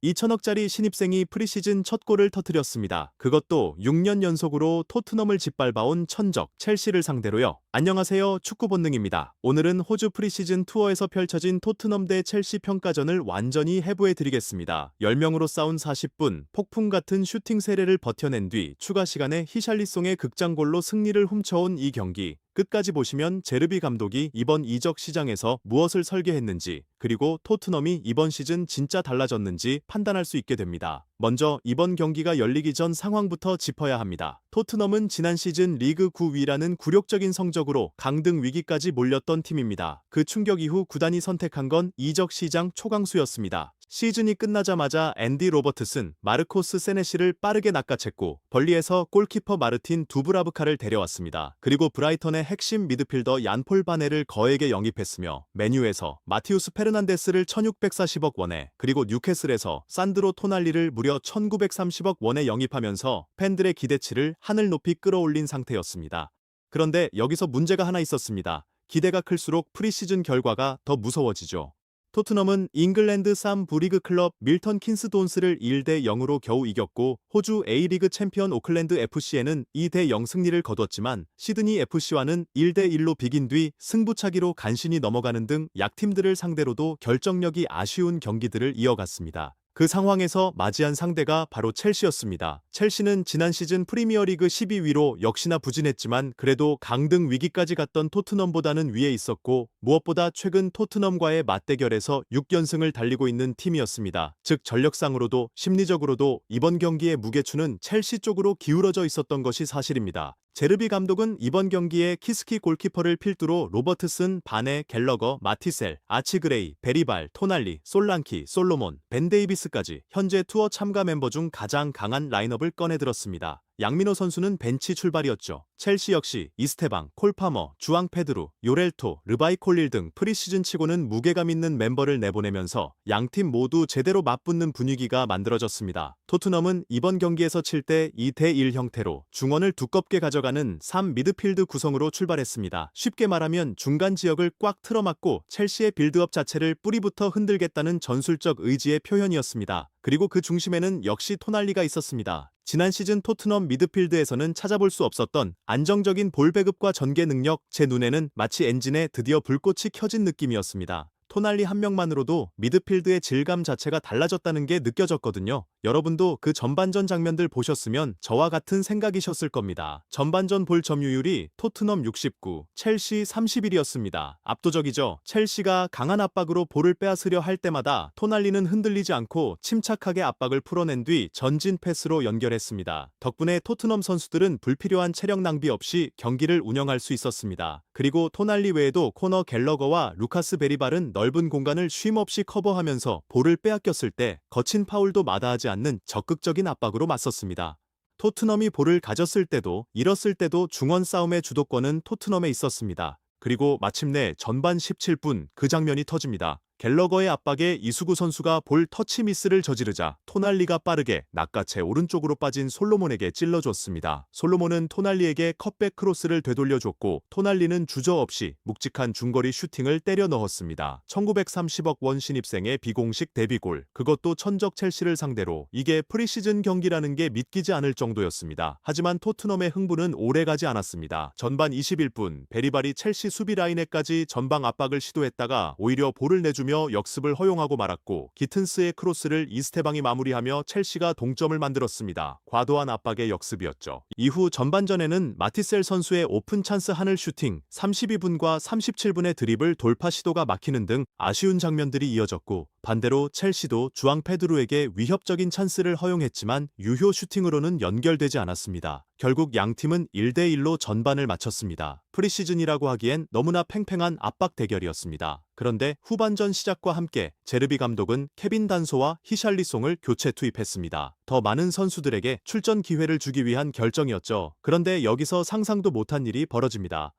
2천억짜리 신입생이 프리시즌 첫 골을 터뜨렸습니다. 그것도 6년 연속으로 토트넘을 짓밟아온 천적 첼시를 상대로요. 안녕하세요, 축구 본능입니다. 오늘은 호주 프리시즌 투어에서 펼쳐진 토트넘 대 첼시 평가전을 완전히 해부해드리겠습니다. 10명으로 싸운 40분, 폭풍 같은 슈팅 세례를 버텨낸 뒤 추가 시간에 히샬리송의 극장골로 승리를 훔쳐온 이 경기. 끝까지 보시면 제르비 감독이 이번 이적 시장에서 무엇을 설계했는지, 그리고 토트넘이 이번 시즌 진짜 달라졌는지 판단할 수 있게 됩니다. 먼저 이번 경기가 열리기 전 상황부터 짚어야 합니다. 토트넘은 지난 시즌 리그 9위라는 굴욕적인 성적으로 강등 위기까지 몰렸던 팀입니다. 그 충격 이후 구단이 선택한 건 이적 시장 초강수였습니다. 시즌이 끝나자마자 앤디 로버트슨, 마르코스 세네시를 빠르게 낚아챘고 벌리에서 골키퍼 마르틴 두브라브카를 데려왔습니다. 그리고 브라이턴의 핵심 미드필더 얀폴 바네를 거액에 영입했으며 맨유에서 마티우스 페르난데스를 1640억 원에, 그리고 뉴캐슬에서 산드로 토날리를 무려 1930억 원에 영입하면서 팬들의 기대치를 하늘 높이 끌어올린 상태였습니다. 그런데 여기서 문제가 하나 있었습니다. 기대가 클수록 프리시즌 결과가 더 무서워지죠. 토트넘은 잉글랜드 3부 리그 클럽 밀턴 킨스 돈스를 1대 0으로 겨우 이겼고, 호주 A리그 챔피언 오클랜드 FC에는 2대 0 승리를 거뒀지만 시드니 FC와는 1대 1로 비긴 뒤 승부차기로 간신히 넘어가는 등 약팀들을 상대로도 결정력이 아쉬운 경기들을 이어갔습니다. 그 상황에서 맞이한 상대가 바로 첼시였습니다. 첼시는 지난 시즌 프리미어리그 12위로 역시나 부진했지만 그래도 강등 위기까지 갔던 토트넘보다는 위에 있었고, 무엇보다 최근 토트넘과의 맞대결에서 6연승을 달리고 있는 팀이었습니다. 즉 전력상으로도 심리적으로도 이번 경기의 무게추는 첼시 쪽으로 기울어져 있었던 것이 사실입니다. 제르비 감독은 이번 경기에 키스키 골키퍼를 필두로 로버트슨, 바네, 갤러거, 마티셀, 아치그레이, 베리발, 토날리, 솔랑키, 솔로몬, 벤 데이비스까지 현재 투어 참가 멤버 중 가장 강한 라인업을 꺼내들었습니다. 양민호 선수는 벤치 출발이었죠. 첼시 역시 이스테방, 콜파머, 주앙 페드루, 요렐토, 르바이 콜릴 등 프리시즌 치고는 무게감 있는 멤버를 내보내면서 양팀 모두 제대로 맞붙는 분위기가 만들어졌습니다. 토트넘은 이번 경기에서 칠 때 2대1 형태로 중원을 두껍게 가져가는 3 미드필드 구성으로 출발했습니다. 쉽게 말하면 중간 지역을 꽉 틀어막고 첼시의 빌드업 자체를 뿌리부터 흔들겠다는 전술적 의지의 표현이었습니다. 그리고 그 중심에는 역시 토날리가 있었습니다. 지난 시즌 토트넘 미드필드에서는 찾아볼 수 없었던 안정적인 볼 배급과 전개 능력, 제 눈에는 마치 엔진에 드디어 불꽃이 켜진 느낌이었습니다. 토날리 한 명만으로도 미드필드의 질감 자체가 달라졌다는 게 느껴졌거든요. 여러분도 그 전반전 장면들 보셨으면 저와 같은 생각이셨을 겁니다. 전반전 볼 점유율이 토트넘 69, 첼시 31이었습니다. 압도적이죠. 첼시가 강한 압박으로 볼을 빼앗으려 할 때마다 토날리는 흔들리지 않고 침착하게 압박을 풀어낸 뒤 전진 패스로 연결했습니다. 덕분에 토트넘 선수들은 불필요한 체력 낭비 없이 경기를 운영할 수 있었습니다. 그리고 토날리 외에도 코너 갤러거와 루카스 베리발은 넓은 공간을 쉼없이 커버하면서 볼을 빼앗겼을 때 거친 파울도 마다하지 않는 적극적인 압박으로 맞섰습니다. 토트넘이 볼을 가졌을 때도 잃었을 때도 중원 싸움의 주도권은 토트넘에 있었습니다. 그리고 마침내 전반 17분 그 장면이 터집니다. 갤러거의 압박에 이수구 선수가 볼 터치 미스를 저지르자 토날리가 빠르게 낚아채 오른쪽으로 빠진 솔로몬에게 찔러줬습니다. 솔로몬은 토날리에게 컷백 크로스를 되돌려줬고 토날리는 주저없이 묵직한 중거리 슈팅을 때려 넣었습니다. 1930억 원 신입생의 비공식 데뷔골, 그것도 천적 첼시를 상대로. 이게 프리시즌 경기라는 게 믿기지 않을 정도였습니다. 하지만 토트넘의 흥분은 오래가지 않았습니다. 전반 21분 베리발이 첼시 수비 라인에까지 전방 압박을 시도했다가 오히려 볼을 내주며 역습을 허용하고 말았고, 기튼스의 크로스를 이스테방이 마무리하며 첼시가 동점을 만들었습니다. 과도한 압박의 역습이었죠. 이후 전반전에는 마티셀 선수의 오픈 찬스 하늘 슈팅, 32분과 37분의 드리블 돌파 시도가 막히는 등 아쉬운 장면들이 이어졌고, 반대로 첼시도 주앙 페드루에게 위협적인 찬스를 허용했지만 유효 슈팅으로는 연결되지 않았습니다. 결국 양팀은 1대1로 전반을 마쳤습니다. 프리시즌이라고 하기엔 너무나 팽팽한 압박 대결이었습니다. 그런데 후반전 시작과 함께 제르비 감독은 케빈 단소와 히샬리송을 교체 투입했습니다. 더 많은 선수들에게 출전 기회를 주기 위한 결정이었죠. 그런데 여기서 상상도 못한 일이 벌어집니다.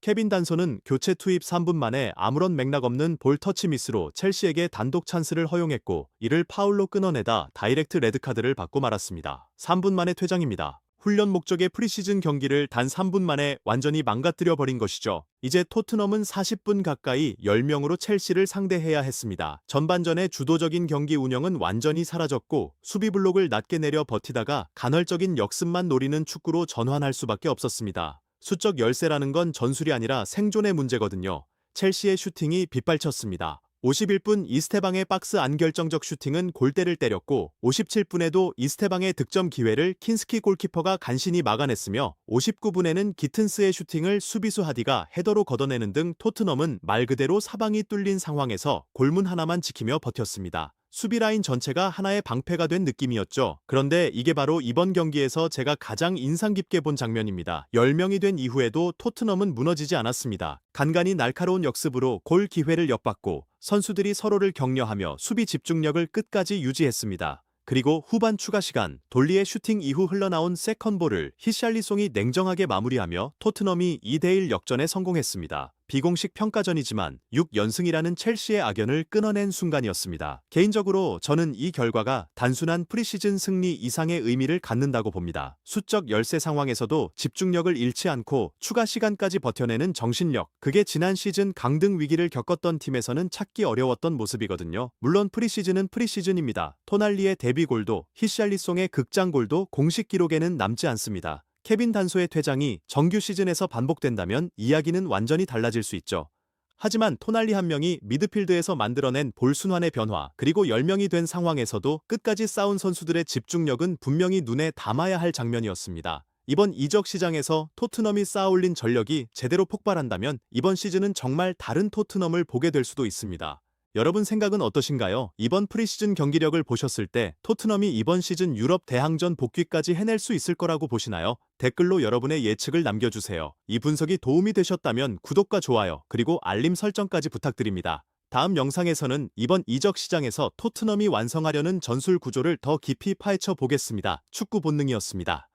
케빈 단소는 교체 투입 3분 만에 아무런 맥락 없는 볼 터치 미스로 첼시에게 단독 찬스를 허용했고, 이를 파울로 끊어내다 다이렉트 레드카드를 받고 말았습니다. 3분 만에 퇴장입니다. 훈련 목적의 프리시즌 경기를 단 3분 만에 완전히 망가뜨려 버린 것이죠. 이제 토트넘은 40분 가까이 10명으로 첼시를 상대해야 했습니다. 전반전의 주도적인 경기 운영은 완전히 사라졌고 수비 블록을 낮게 내려 버티다가 간헐적인 역습만 노리는 축구로 전환할 수밖에 없었습니다. 수적 열세라는 건 전술이 아니라 생존의 문제거든요. 첼시의 슈팅이 빗발쳤습니다. 51분 이스테방의 박스 안 결정적 슈팅은 골대를 때렸고 57분에도 이스테방의 득점 기회를 킨스키 골키퍼가 간신히 막아냈으며 59분에는 기튼스의 슈팅을 수비수 하디가 헤더로 걷어내는 등 토트넘은 말 그대로 사방이 뚫린 상황에서 골문 하나만 지키며 버텼습니다. 수비 라인 전체가 하나의 방패가 된 느낌이었죠. 그런데 이게 바로 이번 경기에서 제가 가장 인상 깊게 본 장면입니다. 10명이 된 이후에도 토트넘은 무너지지 않았습니다. 간간히 날카로운 역습으로 골 기회를 엿받고 선수들이 서로를 격려하며 수비 집중력을 끝까지 유지했습니다. 그리고 후반 추가 시간, 돌리의 슈팅 이후 흘러나온 세컨볼을 히샬리송이 냉정하게 마무리하며 토트넘이 2대1 역전에 성공했습니다. 비공식 평가전이지만 6연승이라는 첼시의 악연을 끊어낸 순간이었습니다. 개인적으로 저는 이 결과가 단순한 프리시즌 승리 이상의 의미를 갖는다고 봅니다. 수적 열세 상황에서도 집중력을 잃지 않고 추가 시간까지 버텨내는 정신력, 그게 지난 시즌 강등 위기를 겪었던 팀에서는 찾기 어려웠던 모습이거든요. 물론 프리시즌은 프리시즌입니다. 토날리의 데뷔골도 히샬리송의 극장골도 공식 기록에는 남지 않습니다. 케빈 단소의 퇴장이 정규 시즌에서 반복된다면 이야기는 완전히 달라질 수 있죠. 하지만 토날리 한 명이 미드필드에서 만들어낸 볼 순환의 변화, 그리고 10명이 된 상황에서도 끝까지 싸운 선수들의 집중력은 분명히 눈에 담아야 할 장면이었습니다. 이번 이적 시장에서 토트넘이 쌓아올린 전력이 제대로 폭발한다면 이번 시즌은 정말 다른 토트넘을 보게 될 수도 있습니다. 여러분 생각은 어떠신가요? 이번 프리시즌 경기력을 보셨을 때 토트넘이 이번 시즌 유럽 대항전 복귀까지 해낼 수 있을 거라고 보시나요? 댓글로 여러분의 예측을 남겨주세요. 이 분석이 도움이 되셨다면 구독과 좋아요, 그리고 알림 설정까지 부탁드립니다. 다음 영상에서는 이번 이적 시장에서 토트넘이 완성하려는 전술 구조를 더 깊이 파헤쳐 보겠습니다. 축구 본능이었습니다.